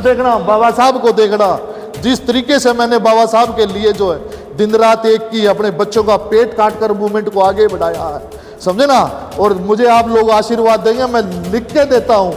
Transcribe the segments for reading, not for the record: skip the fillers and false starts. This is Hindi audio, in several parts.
देखना, बाबा साहब को देखना, जिस तरीके से मैंने बाबा साहब के लिए जो है दिन रात एक की, अपने बच्चों का पेट काट कर मूवमेंट को आगे बढ़ाया है, समझे ना। और मुझे आप लोग आशीर्वाद देंगे, मैं लिख के देता हूँ,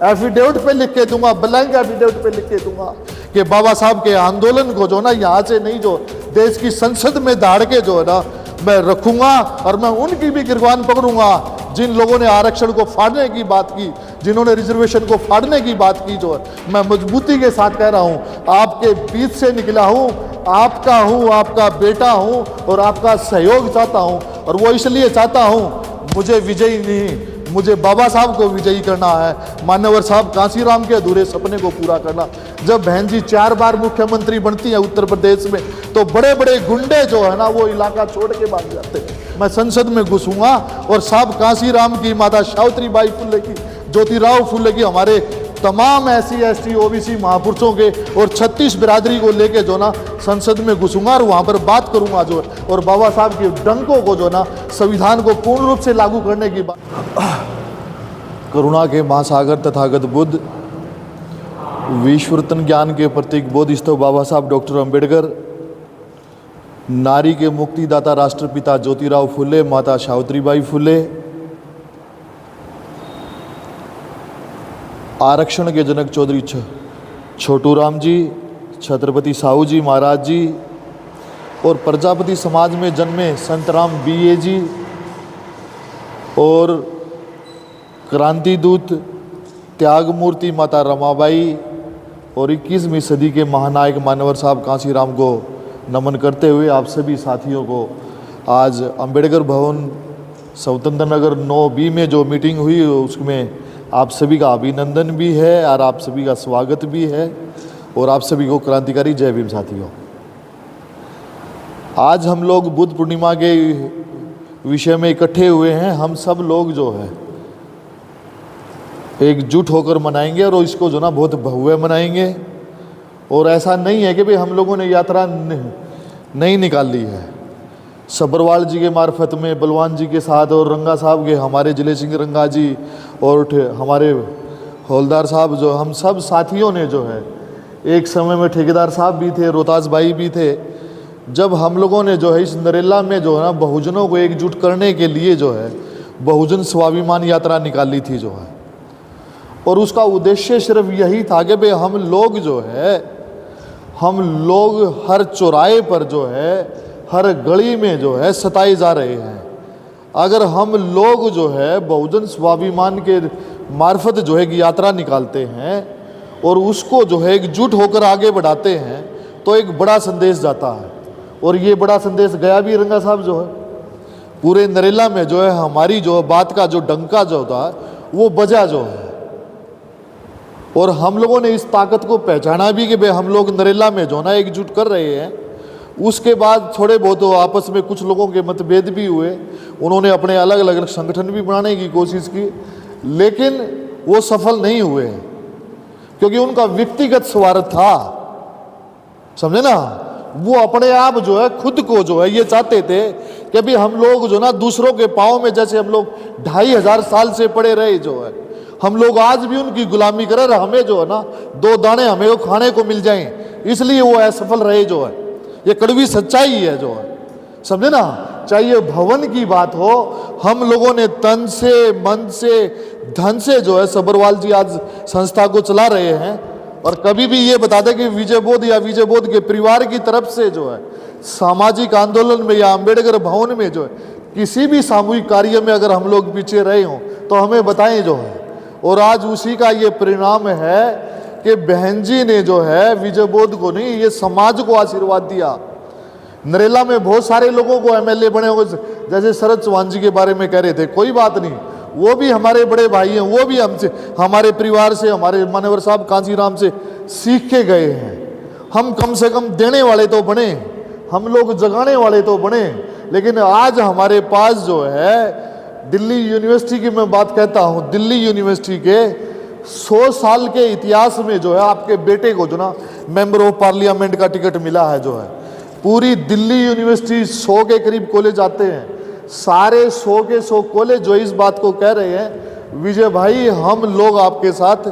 एफिडेविट पे लिख के दूंगा, ब्लैंक एफिडेविट पे लिख के दूंगा कि बाबा साहब के आंदोलन को जो ना यहाँ से नहीं, जो देश की संसद में दाड़ के जो है ना मैं रखूंगा, और मैं उनकी भी गिरबान पकड़ूंगा जिन लोगों ने आरक्षण को फाड़ने की बात की, जिन्होंने रिजर्वेशन को फाड़ने की बात की। जो है मैं मजबूती के साथ कह रहा हूँ, आपके बीच से निकला हूँ, आपका हूँ, आपका बेटा हूँ, और आपका सहयोग चाहता हूँ। और वो इसलिए चाहता हूँ, मुझे विजयी नहीं, मुझे बाबा साहब को विजयी करना है, मान्यवर साहब कांसीराम के अधूरे सपने को पूरा करना। जब बहन जी 4 बार मुख्यमंत्री बनती है उत्तर प्रदेश में, तो बड़े बड़े गुंडे जो है ना वो इलाका छोड़ के भाग जाते हैं। मैं संसद में घुसूंगा और साहब कांसीराम की, माता सावित्री बाई फुले की, ज्योतिराव फुले की, हमारे तमाम SC ST OBC महापुरुषों के और 36 बिरादरी को लेके जो ना संसद में घुसूंगा और वहाँ पर बात करूंगा जो है, और बाबा साहब के डंकों को जो ना संविधान को पूर्ण रूप से लागू करने की बात। करुणा के महासागर तथागत बुद्ध, विश्वरत्न ज्ञान के प्रतीक बोधिसत्व बाबा साहब डॉक्टर अंबेडकर, नारी के मुक्तिदाता राष्ट्रपिता ज्योतिराव फुले, माता सावित्रीबाई फुले, आरक्षण के जनक चौधरी छोटू राम जी, छत्रपति साहू जी महाराज जी, और प्रजापति समाज में जन्मे संत राम BA जी, और क्रांति दूत त्याग मूर्ति माता रमाबाई, और 21वीं सदी के महानायक मान्यवर साहब कांसीराम को नमन करते हुए आप सभी साथियों को आज अंबेडकर भवन स्वतंत्र नगर 9B में जो मीटिंग हुई उसमें आप सभी का अभिनंदन भी है और आप सभी का स्वागत भी है, और आप सभी को क्रांतिकारी जय भीम साथियों। आज हम लोग बुद्ध पूर्णिमा के विषय में इकट्ठे हुए हैं। हम सब लोग जो है एकजुट होकर मनाएंगे और इसको जो ना बहुत भव्य मनाएंगे। और ऐसा नहीं है कि भाई हम लोगों ने यात्रा नहीं निकाल ली है। सब्रवाल जी के मार्फत में बलवान जी के साथ, और रंगा साहब के, हमारे जिले सिंह रंगा जी, और हमारे हौलदार साहब, जो हम सब साथियों ने जो है, एक समय में ठेकेदार साहब भी थे, रोहतास भाई भी थे, जब हम लोगों ने जो है इस नरेला में जो है ना बहुजनों को एकजुट करने के लिए जो है बहुजन स्वाभिमान यात्रा निकाली थी जो है। और उसका उद्देश्य सिर्फ यही था कि भाई हम लोग जो है, हम लोग हर चौराहे पर जो है, हर गली में जो है सताए जा रहे हैं। अगर हम लोग जो है बहुजन स्वाभिमान के मार्फत जो है एक यात्रा निकालते हैं और उसको जो है एकजुट होकर आगे बढ़ाते हैं, तो एक बड़ा संदेश जाता है। और ये बड़ा संदेश गया भी रंगा साहब जो है पूरे नरेला में जो है, हमारी जो बात का जो डंका जो होता है वो बजा जो है। और हम लोगों ने इस ताकत को पहचाना भी कि भाई हम लोग नरेला में जो ना एकजुट कर रहे हैं। उसके बाद थोड़े बहुत आपस में कुछ लोगों के मतभेद भी हुए, उन्होंने अपने अलग अलग संगठन भी बनाने की कोशिश की, लेकिन वो सफल नहीं हुए क्योंकि उनका व्यक्तिगत स्वार्थ था, समझे ना। वो अपने आप जो है खुद को जो है ये चाहते थे कि भी हम लोग जो ना दूसरों के पाँव में, जैसे हम लोग 2500 साल से पड़े रहे जो है, हम लोग आज भी उनकी गुलामी करें, हमें जो है ना 2 दाने हमें वो खाने को मिल जाएं, इसलिए वो असफल रहे जो है। ये कड़वी सच्चाई है जो है, समझे ना। चाहे भवन की बात हो, हम लोगों ने तन से, मन से, धन से जो है, सब्रवाल जी आज संस्था को चला रहे हैं। और कभी भी ये बता दें कि विजय बोध या विजय बोध के परिवार की तरफ से जो है सामाजिक आंदोलन में या अंबेडकर भवन में जो है किसी भी सामूहिक कार्य में अगर हम लोग पीछे रहे हों तो हमें बताएं जो है। और आज उसी का ये परिणाम है कि बहन जी ने जो है विजय बोध को नहीं, ये समाज को आशीर्वाद दिया। नरेला में बहुत सारे लोगों को MLA बने हुए, जैसे शरद चौहान जी के बारे में कह रहे थे, कोई बात नहीं, वो भी हमारे बड़े भाई हैं, वो भी हमसे, हमारे परिवार से, हमारे मान्यवर साहब कांसीराम से सीख के गए हैं। हम कम से कम देने वाले तो बने, हम लोग जगाने वाले तो बने। लेकिन आज हमारे पास जो है दिल्ली यूनिवर्सिटी की मैं बात कहता हूँ, दिल्ली यूनिवर्सिटी के 100 साल के इतिहास में जो है आपके बेटे को जो ना मेंबर ऑफ पार्लियामेंट का टिकट मिला है जो है। पूरी दिल्ली यूनिवर्सिटी 100 के करीब कॉलेज आते हैं, सारे 100 के 100 कॉलेज जो इस बात को कह रहे हैं, विजय भाई हम लोग आपके साथ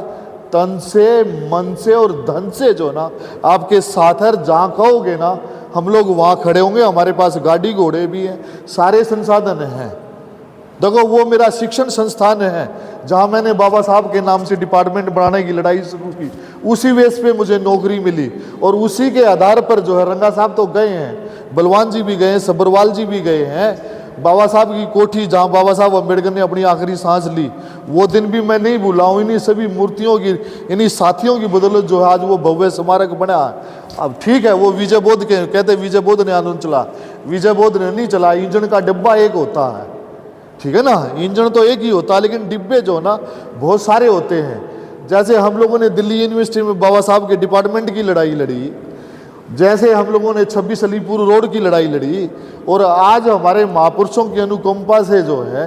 तन से, मन से और धन से जो ना आपके साथ है। जहाँ कहोगे ना हम लोग वहाँ खड़े होंगे। हमारे पास गाड़ी घोड़े भी हैं, सारे संसाधन हैं। देखो वो मेरा शिक्षण संस्थान है जहाँ मैंने बाबा साहब के नाम से डिपार्टमेंट बनाने की लड़ाई शुरू की, उसी बेस पे मुझे नौकरी मिली और उसी के आधार पर जो है रंगा साहब तो गए हैं, बलवान जी भी गए हैं, सब्बरवाल जी भी गए हैं। बाबा साहब की कोठी जहाँ बाबा साहब अम्बेडकर ने अपनी आखिरी सांस ली, वो दिन भी मैं नहीं भूला हूँ। इन्हीं सभी मूर्तियों की, इन्हीं साथियों की बदौलत जो है आज वो भव्य स्मारक बना। अब ठीक है, वो विजय बोध के कहते विजय बोध ने आंदोलन चला, विजय बोध ने नहीं चला। इंजन का डिब्बा एक होता है, ठीक है ना, इंजन तो एक ही होता है, लेकिन डिब्बे जो ना बहुत सारे होते हैं। जैसे हम लोगों ने दिल्ली यूनिवर्सिटी में बाबा साहब के डिपार्टमेंट की लड़ाई लड़ी, जैसे हम लोगों ने 26 अलीपुर रोड की लड़ाई लड़ी, और आज हमारे महापुरुषों की अनुकंपा से जो है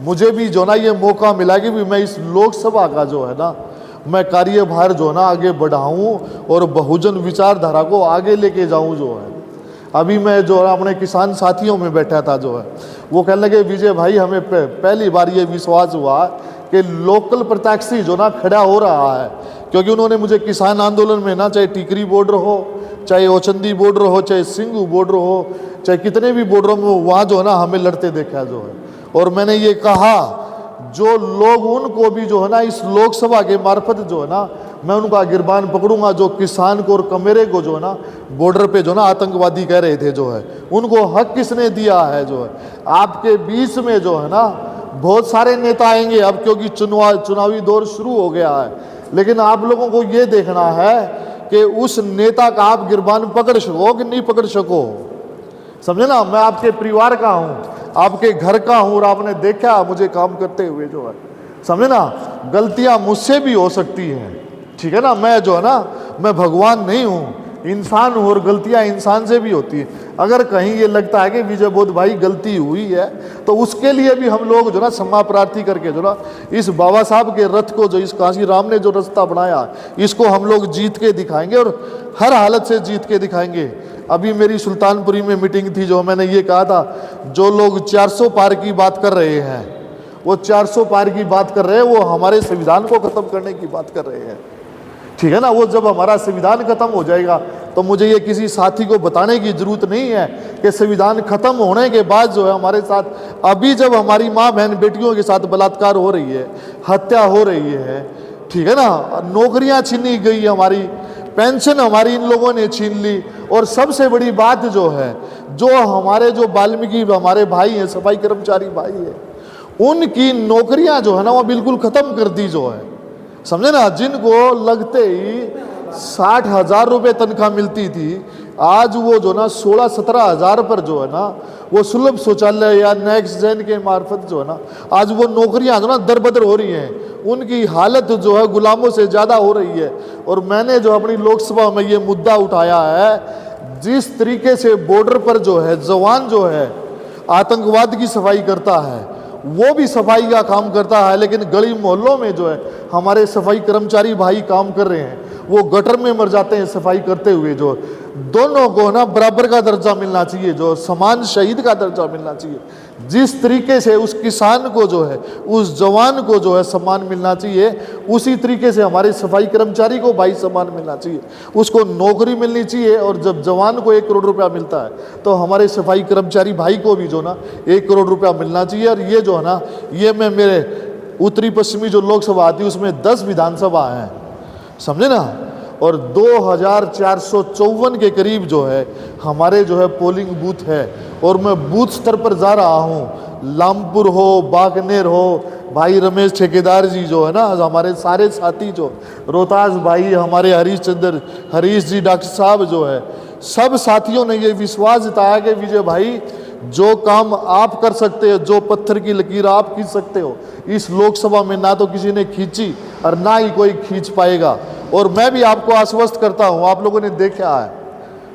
मुझे भी जो ना ये मौका मिला कि भी मैं इस लोकसभा का जो है ना मैं कार्यभार जो ना आगे बढ़ाऊं और बहुजन विचारधारा को आगे लेके जाऊं। जो है अभी मैं जो है अपने किसान साथियों में बैठा था, जो है वो कहने लगे विजय भाई हमें पहली बार ये विश्वास हुआ कि लोकल प्रत्याशी जो ना खड़ा हो रहा है। क्योंकि उन्होंने मुझे किसान आंदोलन में ना, चाहे टिकरी बॉर्डर हो, चाहे ओचंदी बॉर्डर हो, चाहे सिंगू बॉर्डर हो, चाहे कितने भी बॉर्डरों में, वहाँ जो है ना हमें लड़ते देखा जो है। और मैंने ये कहा जो लोग उनको भी जो है ना इस लोकसभा के मार्फत जो है ना मैं उनका गिरबान पकड़ूंगा, जो किसान को और कमेरे को जो है ना बॉर्डर पे जो ना आतंकवादी कह रहे थे, जो है उनको हक किसने दिया है। जो है आपके बीच में जो है ना बहुत सारे नेता आएंगे अब, क्योंकि चुनावी दौर शुरू हो गया है। लेकिन आप लोगों को ये देखना है कि उस नेता का आप गिरबान पकड़ सको कि नहीं पकड़ सको। समझे ना, मैं आपके परिवार का हूँ, आपके घर का हूँ, और आपने देखा मुझे काम करते हुए। जो है समझे ना, गलतियां मुझसे भी हो सकती हैं, ठीक है ना। मैं जो है ना मैं भगवान नहीं हूँ, इंसान हूँ, और गलतियां इंसान से भी होती है। अगर कहीं ये लगता है कि विजय बोध भाई गलती हुई है तो उसके लिए भी हम लोग जो ना क्षमा प्रार्थी करके जो ना इस बाबा साहब के रथ को, जो इस काशी राम ने जो रास्ता बनाया, इसको हम लोग जीत के दिखाएंगे और हर हालत से जीत के दिखाएंगे। अभी मेरी सुल्तानपुरी में मीटिंग थी, जो मैंने ये कहा था जो लोग 400 पार की बात कर रहे हैं, वो 400 पार की बात कर रहे हैं, वो हमारे संविधान को खत्म करने की बात कर रहे हैं, ठीक है ना। वो जब हमारा संविधान खत्म हो जाएगा तो मुझे ये किसी साथी को बताने की जरूरत नहीं है कि संविधान खत्म होने के बाद जो है हमारे साथ, अभी जब हमारी माँ बहन बेटियों के साथ बलात्कार हो रही है, हत्या हो रही है, ठीक है ना, नौकरियां छीनी गई, हमारी पेंशन हमारी इन लोगों ने छीन ली, और सबसे बड़ी बात जो है, जो हमारे जो वाल्मीकि हमारे भाई हैं, सफाई कर्मचारी भाई हैं, उनकी नौकरियां जो है ना वो बिल्कुल खत्म कर दी। जो है समझे ना, जिनको लगते ही 60,000 रुपये तनख्वाह मिलती थी, आज वो जो ना 16-17 हज़ार पर जो है ना वो सुलभ शौचालय या नेक्स्ट जेन के मार्फत जो है ना आज वो नौकरियां जो ना दरबदर हो रही हैं। उनकी हालत जो है गुलामों से ज़्यादा हो रही है। और मैंने जो अपनी लोकसभा में ये मुद्दा उठाया है, जिस तरीके से बॉर्डर पर जो है जवान जो है आतंकवाद की सफाई करता है, वो भी सफाई का काम करता है, लेकिन गली मोहल्लों में जो है हमारे सफाई कर्मचारी भाई काम कर रहे हैं, वो गटर में मर जाते हैं सफाई करते हुए। जो दोनों को ना बराबर का दर्जा मिलना चाहिए, जो समान शहीद का दर्जा मिलना चाहिए। जिस तरीके से उस किसान को जो है, उस जवान को जो है सम्मान मिलना चाहिए, उसी तरीके से हमारे सफाई कर्मचारी को भाई सम्मान मिलना चाहिए, उसको नौकरी मिलनी चाहिए। और जब जवान को 1 करोड़ रुपया मिलता है तो हमारे सफाई कर्मचारी भाई को भी जो ना 1 करोड़ रुपया मिलना चाहिए। और ये जो है ना, ये मैं मेरे उत्तरी पश्चिमी जो लोकसभा आती है उसमें 10 विधानसभा हैं, समझे ना, और 2454 के करीब जो है हमारे जो है पोलिंग बूथ है। और मैं बूथ स्तर पर जा रहा हूँ, लामपुर हो, बागनेर हो, भाई रमेश ठेकेदार जी जो है ना, हमारे सारे साथी जो रोहतास भाई, हमारे हरीश जी डॉक्टर साहब जो है, सब साथियों ने ये विश्वास जताया कि विजय भाई जो काम आप कर सकते हो, जो पत्थर की लकीर आप खींच सकते हो, इस लोकसभा में ना तो किसी ने खींची और ना ही कोई खींच पाएगा। और मैं भी आपको आश्वस्त करता हूँ, आप लोगों ने देखा है,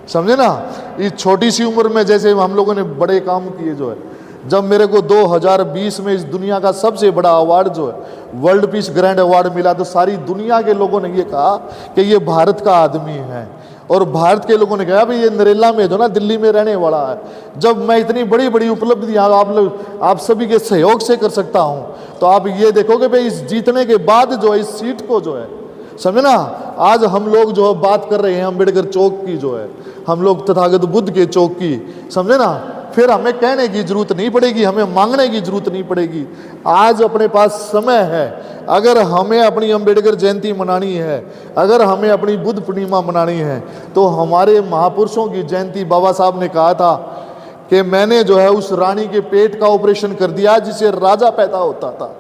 समझे ना, इस छोटी सी उम्र में जैसे हम लोगों ने बड़े काम किए। जो है जब मेरे को 2020 में इस दुनिया का सबसे बड़ा अवार्ड जो है वर्ल्ड पीस ग्रैंड अवार्ड मिला, तो सारी दुनिया के लोगों ने ये कहा कि ये भारत का आदमी है। और भारत के लोगों ने कहा भाई ये नरेला में जो ना दिल्ली में रहने वाला है। जब मैं इतनी बड़ी बड़ी उपलब्धियां आप सभी के सहयोग से कर सकता हूं, तो आप ये देखोगे भाई इस जीतने के बाद जो है इस सीट को जो है समझे ना। आज हम लोग जो बात कर रहे हैं अम्बेडकर चौक की जो है, हम लोग तथागत बुद्ध के चौक की, समझे ना, फिर हमें कहने की जरूरत नहीं पड़ेगी, हमें मांगने की जरूरत नहीं पड़ेगी। आज अपने पास समय है। अगर हमें अपनी अम्बेडकर जयंती मनानी है, अगर हमें अपनी बुद्ध पूर्णिमा मनानी है, तो हमारे महापुरुषों की जयंती, बाबा साहब ने कहा था कि मैंने जो है उस रानी के पेट का ऑपरेशन कर दिया जिससे राजा पैदा होता था,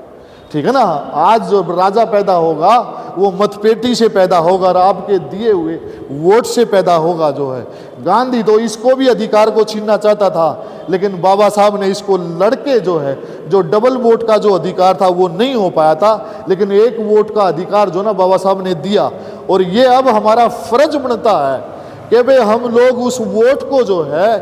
ठीक है ना। आज जो राजा पैदा होगा वो मतपेटी से पैदा होगा और आपके दिए हुए वोट से पैदा होगा जो है। गांधी तो इसको भी अधिकार को छीनना चाहता था, लेकिन बाबा साहब ने इसको लड़के जो है, जो डबल वोट का जो अधिकार था वो नहीं हो पाया था, लेकिन एक वोट का अधिकार जो ना बाबा साहब ने दिया। और ये अब हमारा फर्ज बनता है कि भाई हम लोग उस वोट को जो है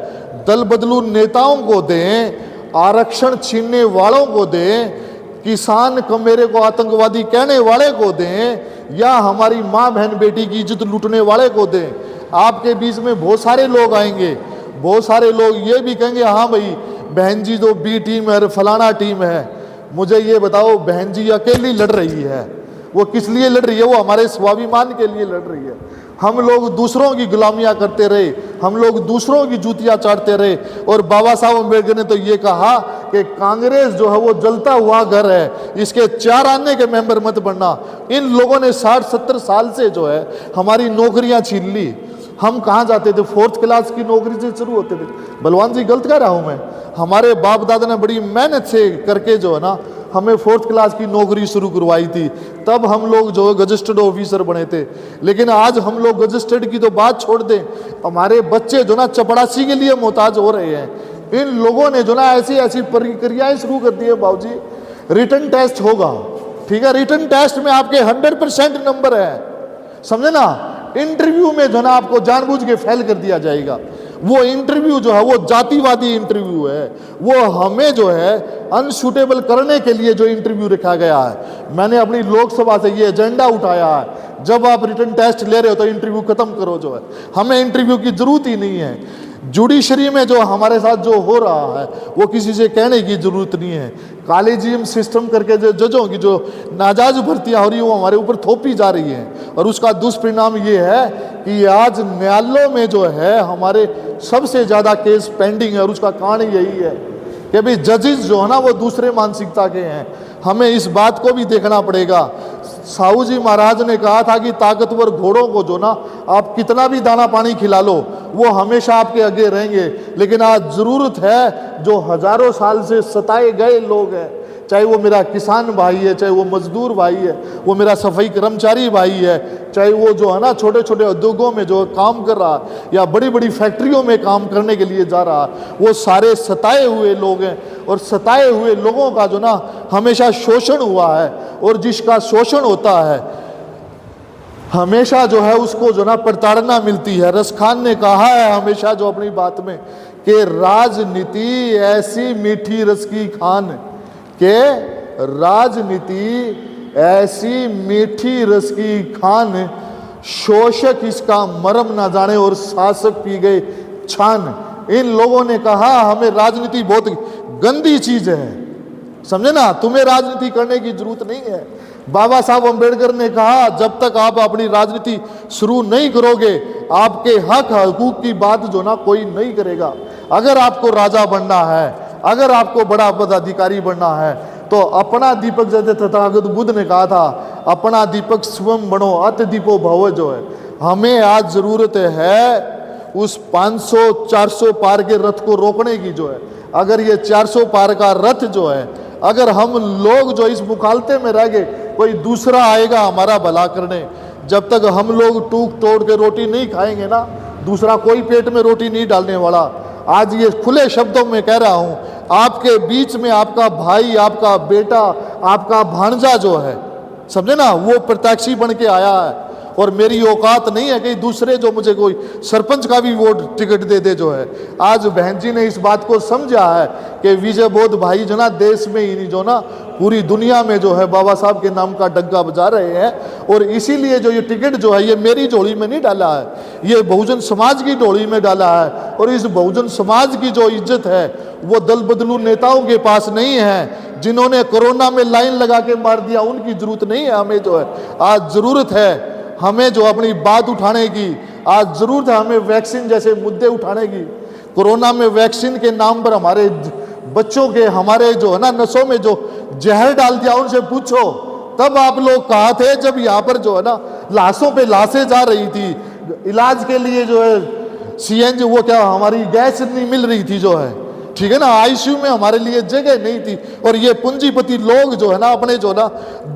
दल बदलू नेताओं को दें, आरक्षण छीनने वालों को दें, किसान कमेरे को आतंकवादी कहने वाले को दें, या हमारी माँ बहन बेटी की इज्जत लूटने वाले को दें। आपके बीच में बहुत सारे लोग आएंगे, बहुत सारे लोग ये भी कहेंगे हाँ भाई बहन जी तो बी टीम है, फलाना टीम है। मुझे ये बताओ, बहन जी अकेली लड़ रही है, वो किस लिए लड़ रही है? वो हमारे स्वाभिमान के लिए लड़ रही है। हम लोग दूसरों की गुलामियां करते रहे, हम लोग दूसरों की जूतियां चाटते रहे। और बाबा साहब अम्बेडकर ने तो ये कहा कि कांग्रेस जो है वो जलता हुआ घर है, इसके 4 आने के मेंबर मत बनना। इन लोगों ने 60-70 साल से जो है हमारी नौकरियां छीन ली। हम कहाँ जाते थे? 4th क्लास की नौकरी से शुरू होते थे। बलवान जी गलत कह रहा हूँ मैं? हमारे बाप दादा ने बड़ी मेहनत से करके जो है ना हमें 4th क्लास की नौकरी शुरू करवाई थी, तब हम लोग जो गजस्टेड ऑफिसर बने थे। लेकिन आज हम लोग गजस्टेड की तो बात छोड़ दें, हमारे बच्चे जो ना चपड़ासी के लिए मोहताज हो रहे हैं। इन लोगों ने जो ना ऐसी ऐसी प्रक्रियाएं शुरू कर दी है। बाबूजी रिटन टेस्ट होगा, ठीक है, रिटन टेस्ट में आपके 100% नंबर है, समझे ना। इंटरव्यू में जो ना आपको जानबूझ के फेल कर दिया जाएगा। वो इंटरव्यू जो है वो जातिवादी इंटरव्यू है, वो हमें जो है अनसूटेबल करने के लिए जो इंटरव्यू रखा गया है। मैंने अपनी लोकसभा से ये एजेंडा उठाया है, जब आप रिटन टेस्ट ले रहे हो तो इंटरव्यू खत्म करो जो है, हमें इंटरव्यू की जरूरत ही नहीं है। जुडिशरी में जो हमारे साथ जो हो रहा है वो किसी से कहने की जरूरत नहीं है। कॉलेजियम सिस्टम करके जो जजों की जो नाजायज भर्तियां हो रही है वो हमारे ऊपर थोपी जा रही हैं, और उसका दुष्परिणाम ये है कि आज न्यायालयों में जो है हमारे सबसे ज़्यादा केस पेंडिंग है। और उसका कारण यही है कि भाई जजेस जो है ना वो दूसरे मानसिकता के हैं। हमें इस बात को भी देखना पड़ेगा। साहू जी महाराज ने कहा था कि ताकतवर घोड़ों को जो ना आप कितना भी दाना पानी खिला लो वो हमेशा आपके आगे रहेंगे। लेकिन आज ज़रूरत है जो हजारों साल से सताए गए लोग हैं, चाहे वो मेरा किसान भाई है, चाहे वो मजदूर भाई है, वो मेरा सफाई कर्मचारी भाई है, चाहे वो जो है ना छोटे छोटे उद्योगों में जो काम कर रहा है या बड़ी बड़ी फैक्ट्रियों में काम करने के लिए जा रहा है, वो सारे सताए हुए लोग हैं। और सताए हुए लोगों का जो ना हमेशा शोषण हुआ है, और जिसका शोषण होता है हमेशा जो है उसको जो ना प्रताड़ना मिलती है। रसखान ने कहा है हमेशा जो अपनी बात में कि राजनीति ऐसी मीठी रस की खान, के राजनीति ऐसी मीठी रस की खान, शोषक इसका मर्म ना जाने और शासक पी गए छान। इन लोगों ने कहा हमें राजनीति बहुत गंदी चीज है, समझे ना, तुम्हें राजनीति करने की जरूरत नहीं है। बाबा साहब अम्बेडकर ने कहा जब तक आप अपनी राजनीति शुरू नहीं करोगे आपके हक हकूक की बात जो ना कोई नहीं करेगा। अगर आपको राजा बनना है, अगर आपको बड़ा पदाधिकारी बनना है, तो अपना दीपक, जैसे तथागत बुद्ध ने कहा था, अपना दीपक स्वयं बनो, अत दीपो भव जो है। हमें आज जरूरत है उस 500-400 पार के रथ को रोकने की जो है। अगर ये 400 पार का रथ जो है, अगर हम लोग जो इस मुखालते में रह गए, कोई दूसरा आएगा हमारा भला करने। जब तक हम लोग टूक तोड़ के रोटी नहीं खाएंगे ना, दूसरा कोई पेट में रोटी नहीं डालने वाला। आज ये खुले शब्दों में कह रहा हूं, आपके बीच में आपका भाई, आपका बेटा, आपका भांजा जो है, समझे ना, वो प्रत्याशी बन के आया है। और मेरी औकात नहीं है कि दूसरे जो मुझे कोई सरपंच का भी वोट टिकट दे दे जो है। आज बहन जी ने इस बात को समझा है कि विजय बोध भाई जो ना देश में ही नहीं जो ना पूरी दुनिया में जो है बाबा साहब के नाम का डंका बजा रहे हैं। और इसीलिए जो ये टिकट जो है ये मेरी झोली में नहीं डाला है, ये बहुजन समाज की झोली में डाला है। और इस बहुजन समाज की जो इज्जत है वो दल बदलू नेताओं के पास नहीं है। जिन्होंने कोरोना में लाइन लगा के मार दिया, उनकी जरूरत नहीं है हमें जो है। आज जरूरत है हमें जो अपनी बात उठाने की, आज जरूरत है हमें वैक्सीन जैसे मुद्दे उठाने की। कोरोना में वैक्सीन के नाम पर हमारे बच्चों के, हमारे जो है ना नसों में जो जहर डाल दिया, उनसे पूछो तब आप लोग कहाँ थे जब यहाँ पर जो है ना लाशों पे लाशें जा रही थी, इलाज के लिए जो है सीएनजी वो क्या हमारी गैस नहीं मिल रही थी जो है, ठीक है ना, आईसीयू में हमारे लिए जगह नहीं थी। और ये पूंजीपति लोग जो है ना अपने जो ना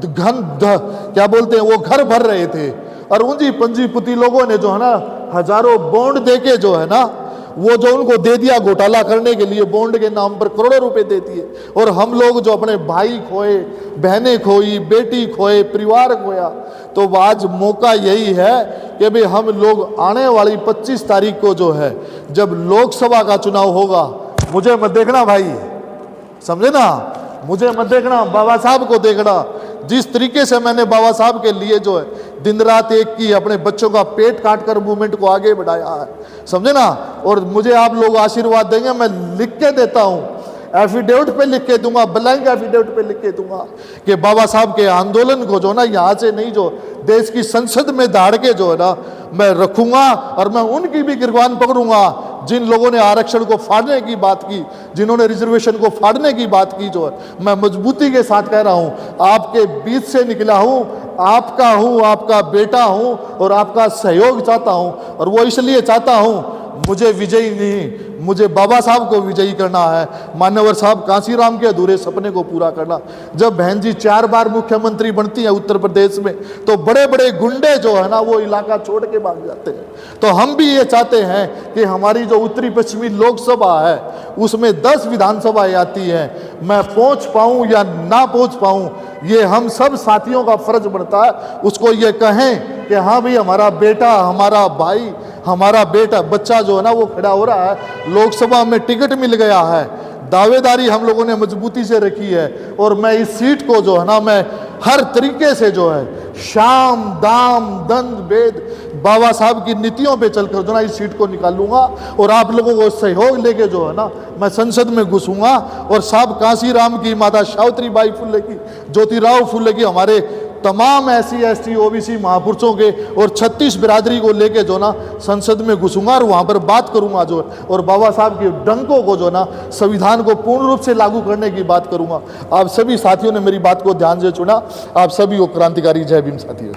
क्या बोलते हैं वो घर भर रहे थे, और उन पूंजीपति लोगों ने जो है ना हजारों बॉन्ड देके जो है ना वो जो उनको दे दिया घोटाला करने के लिए, बॉन्ड के नाम पर करोड़ों रुपए दे दिए। और हम लोग जो अपने भाई खोए, बहनें खोई, बेटी खोए, परिवार खोया। तो आज मौका यही है कि भाई हम लोग आने वाली 25 तारीख को जो है जब लोकसभा का चुनाव होगा, मुझे मत देखना भाई, समझे ना, मुझे मत देखना, बाबा साहब को देखना। जिस तरीके से मैंने बाबा साहब के लिए जो है दिन रात एक की, अपने बच्चों का पेट काट कर मूवमेंट को आगे बढ़ाया है, समझे ना। और मुझे आप लोग आशीर्वाद देंगे, मैं लिख के देता हूं, एफिडेविट पे लिख के दूंगा, ब्लैंक एफिडेविट पे लिख के दूंगा कि बाबा साहब के आंदोलन को जो ना यहाँ से नहीं, जो देश की संसद में दाड़ के जो है ना मैं रखूंगा। और मैं उनकी भी गिरबान पकड़ूंगा जिन लोगों ने आरक्षण को फाड़ने की बात की, जिन्होंने रिजर्वेशन को फाड़ने की बात की, जो है मैं मजबूती के साथ कह रहा हूं, आपके बीच से निकला हूं, आपका हूं, आपका बेटा हूं, और आपका सहयोग चाहता हूं। और वो इसलिए चाहता हूं, मुझे विजयी नहीं, मुझे बाबा साहब को विजयी करना है, मान्यवर साहब कांसीराम के अधूरे सपने को पूरा करना। जब बहन जी 4 बार मुख्यमंत्री बनती है उत्तर प्रदेश में, तो बड़े बड़े गुंडे जो है ना वो इलाका छोड़ के भाग जाते हैं। तो हम भी ये चाहते हैं कि हमारी जो उत्तरी पश्चिमी लोकसभा है उसमें 10 विधानसभाएं आती हैं, मैं पहुंच पाऊं या ना पहुंच पाऊं, ये हम सब साथियों का फर्ज बनता है उसको ये कहें कि हाँ भाई हमारा बेटा, हमारा भाई, हमारा बेटा बच्चा जो है ना वो खड़ा हो रहा है, लोकसभा में टिकट मिल गया है। दावेदारी हम लोगों ने मजबूती से रखी है, और मैं इस सीट को जो है ना मैं हर तरीके से जो है शाम दाम दंड भेद बाबा साहब की नीतियों पे चलकर जो ना इस सीट को निकालूंगा। और आप लोगों को सहयोग लेके जो है ना मैं संसद में घुसूंगा। और साहब कांसीराम की, माता सावित्री बाई फुले की, ज्योतिराव फुले की, हमारे तमाम SC ST OBC महापुरुषों के और 36 बिरादरी को लेके जो ना संसद में घुसूंगा और वहाँ पर बात करूंगा जो, और बाबा साहब के डंकों को जो ना संविधान को पूर्ण रूप से लागू करने की बात करूंगा। आप सभी साथियों ने मेरी बात को ध्यान से सुना, आप सभी को क्रांतिकारी जय भीम साथियों।